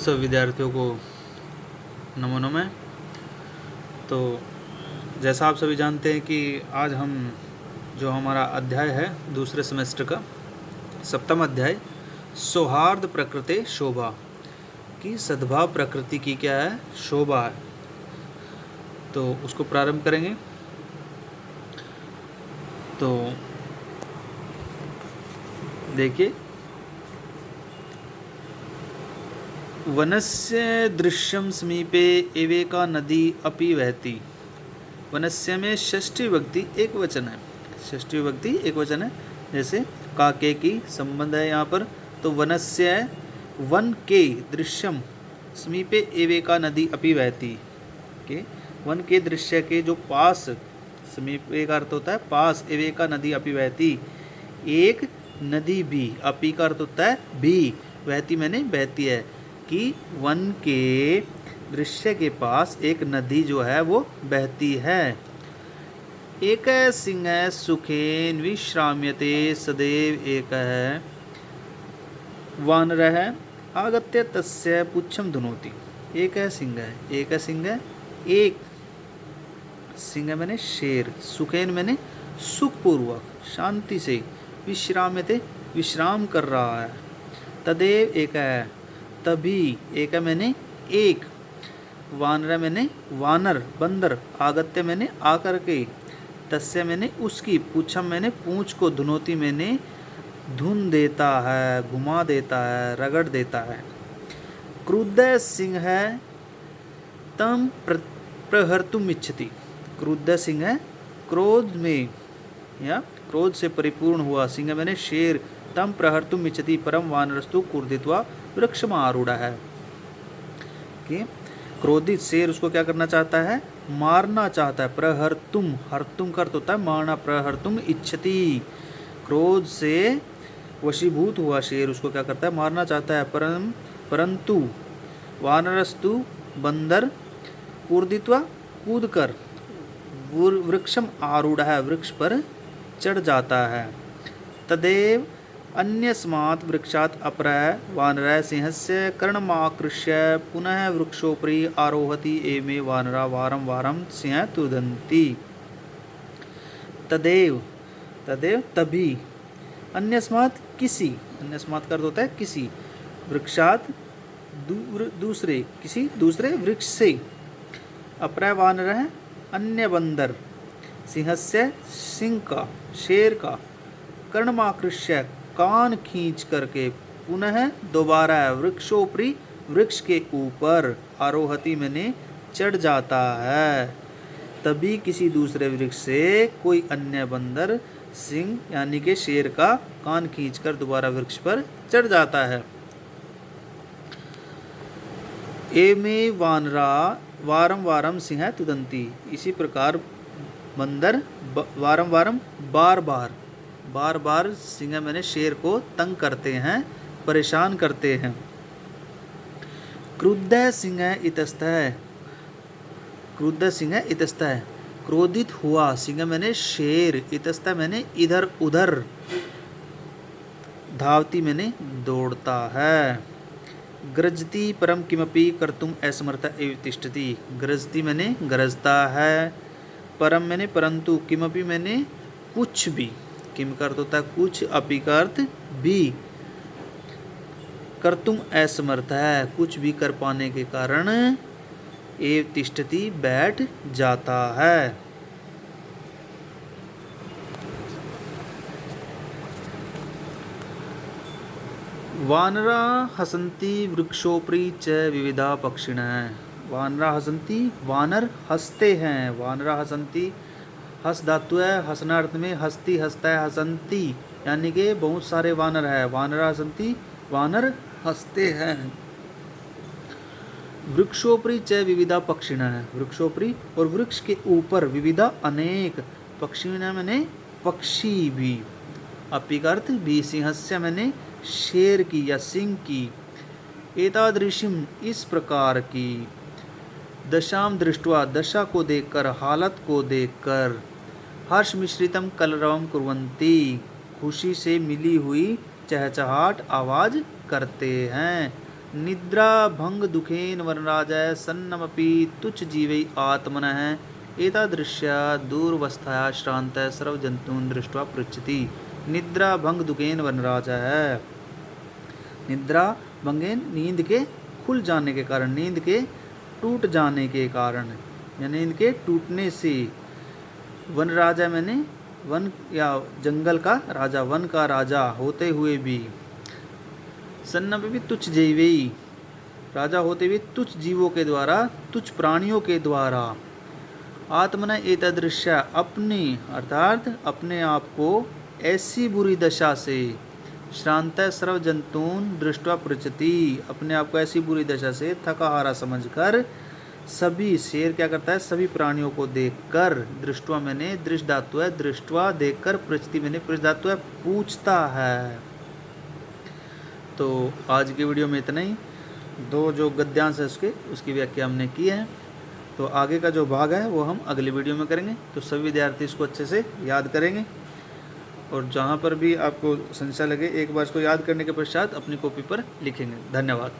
सब विद्यार्थियों को नमो नमः। तो जैसा आप सभी जानते हैं कि आज हम जो हमारा अध्याय है दूसरे सेमेस्टर का 7वां अध्याय सौहार्द प्रकृति शोभा की सद्भाव प्रकृति की क्या है, शोभा है। तो उसको प्रारंभ करेंगे। तो देखिए, वनस्य दृश्यम समीपे एवेका नदी अपि वहति। वनस्य में षष्ठी विभक्ति एक वचन है, षष्ठी विभक्ति एक वचन है। जैसे काके की संबंध है यहाँ पर, तो वनस्य वन के दृश्यम समीपे एवेका नदी अपि वहति के वन के दृश्य के जो पास, समीपे का अर्थ होता है पास, एवेका नदी अपि वहति एक नदी भी, अपि का अर्थ होता है भी, वहती मैंने बहती है, कि वन के दृश्य के पास एक नदी जो है वो बहती है। एक सिंह सुखेन विश्राम्यते सदैव एक वानरः आगत्य तस्य पुच्छम धुनोति। एक सिंह है, एक सिंह, एक सिंह मैंने शेर, सुखेन मैंने सुखपूर्वक शांति से, विश्राम्यते विश्राम कर रहा है, तदेव एक है तभी, एक मैंने एक, वानर मैंने वानर बंदर, आगत्य मैंने आकर के, तस्य मैंने उसकी, पूछम मैंने पूंछ को, धुनोती मैंने धुन देता है, घुमा देता है, रगड़ देता है। क्रुद्ध सिंह है तम प्रहर्तुम इच्छति। क्रुद्ध सिंह है क्रोध में या क्रोध से परिपूर्ण हुआ, सिंह मैंने शेर, तम प्रहर्तुम इच्छति परम वानरस्तु क्रोधित्वा वृक्षम आरूढ़ है कि क्रोधित शेर उसको क्या करना चाहता है, मारना चाहता है। प्रहर्तुम, हर्तुम का अर्थ होता है मारना, प्रहर्तुम इच्छति, क्रोध से वशीभूत हुआ शेर उसको क्या करता है, मारना चाहता है। परंतु वानरस्तु बंदर, कूर्दित्वा कूद कर, वृक्षम आरूढ़ है वृक्ष पर चढ़ जाता है। तदेव अन्यस्मात् वृक्षात् अपरः वानरः सिंहस्य कर्णमाकृष्य पुनः वृक्षोपरि आरोहति एमे वानरा वारं वारं सिंह तुदन्ति। तदेव, तदेव तभी, अन्यस्मात् किसी, अन्यस्मात् का अर्थ होता है किसी, वृक्षात् दूसरे, किसी दूसरे वृक्ष से, अपरः वानरः अन्य बंदर, सिंहस्य सिंह का, शेर का, कर्णमाकृष्य कान खींच करके, पुनः दोबारा वृक्षोपरि वृक्ष के ऊपर, आरोहति मैंने चढ़ जाता है, तभी किसी दूसरे वृक्ष से कोई अन्य बंदर सिंह यानी के शेर का कान खींचकर दोबारा वृक्ष पर चढ़ जाता है। एमे वानरा वारम वारम सिंह तुदंती। इसी प्रकार बंदर वारम वारम बार बार, बार बार सिंह मैंने शेर को तंग करते हैं, परेशान करते हैं। क्रुद्ध सिंह इतस्तः, क्रुद्ध सिंह इतस्तः क्रोधित हुआ सिंह मैंने शेर, इतस्तः मैंने इधर उधर, धावती मैंने दौड़ता है। गरजती परम किमपि कर्तुम असमर्थ एव तिष्ठति। गरजती मैंने गरजता है, परम मैंने परंतु, किमपि मैंने कुछ भी, किम का अर्थ होता है कुछ, अपि का अर्थ भी, कर्तुम असमर्थ है कुछ भी कर पाने के कारण, एव तिष्ठति बैठ जाता है। वानरा हसन्ति वृक्षोपरि च विविधा पक्षिणः। वानरा हसन्ति, वानर हंसते हैं, वानरा हसन्ति, हस धातु है, हंसना अर्थ में हंसती, हंसता है, हसंती यानी कि बहुत सारे वानर है, वानरा हसन्ति, वानर हंसते हैं। वृक्षोपरि च विविधा पक्षिणः, वृक्षोपरि और वृक्ष के ऊपर, विविधा अनेक, पक्षिणः मैंने पक्षी भी, अपि का अर्थ भी, सिंहस्य मैंने शेर की या सिंह की, एतादृशीम इस प्रकार की, दशाम दृष्ट्वा दशा को देखकर, हालत को देखकर, हर्ष मिश्रितम कलरवम कुर्वन्ति खुशी से मिली हुई चहचहाट आवाज करते हैं। निद्रा भंग दुखेन वनराजय सन्नमपि तुच्छ जीवै आत्मनः एतादृश्या दूरवस्थाया श्रांत सर्वजंतून् दृष्ट्वा पृच्छति। निद्रा भंग दुखेन वनराजय, निद्रा भंगेन नींद के खुल जाने के कारण, नींद के टूट जाने के कारण, या नींद के टूटने से। वन राजा मैंने वन या जंगल का राजा, वन का राजा होते हुए भी, सन्नप भी तुच्छ जीवी, राजा होते हुए तुच्छ जीवों के द्वारा, तुच्छ प्राणियों के द्वारा, आत्मना एतदृश्या अपनी अर्थात अपने आप को ऐसी बुरी दशा से, श्रांत सर्व जंतून दृष्टवा पृच्छति, अपने आप को ऐसी बुरी दशा से थका हारा समझकर सभी, शेर क्या करता है, सभी प्राणियों को देखकर, दृष्टवा मैंने दृष्ट धातु है, दृष्टवा देखकर, पृच्छति मैंने पृच्छ धातु है, पूछता है। तो आज की वीडियो में इतना ही। दो जो गद्यांश है उसकी व्याख्या हमने की है। तो आगे का जो भाग है वो हम अगली वीडियो में करेंगे। तो सभी विद्यार्थी इसको अच्छे से याद करेंगे और जहाँ पर भी आपको संशय लगे एक बार इसको याद करने के पश्चात अपनी कॉपी पर लिखेंगे। धन्यवाद।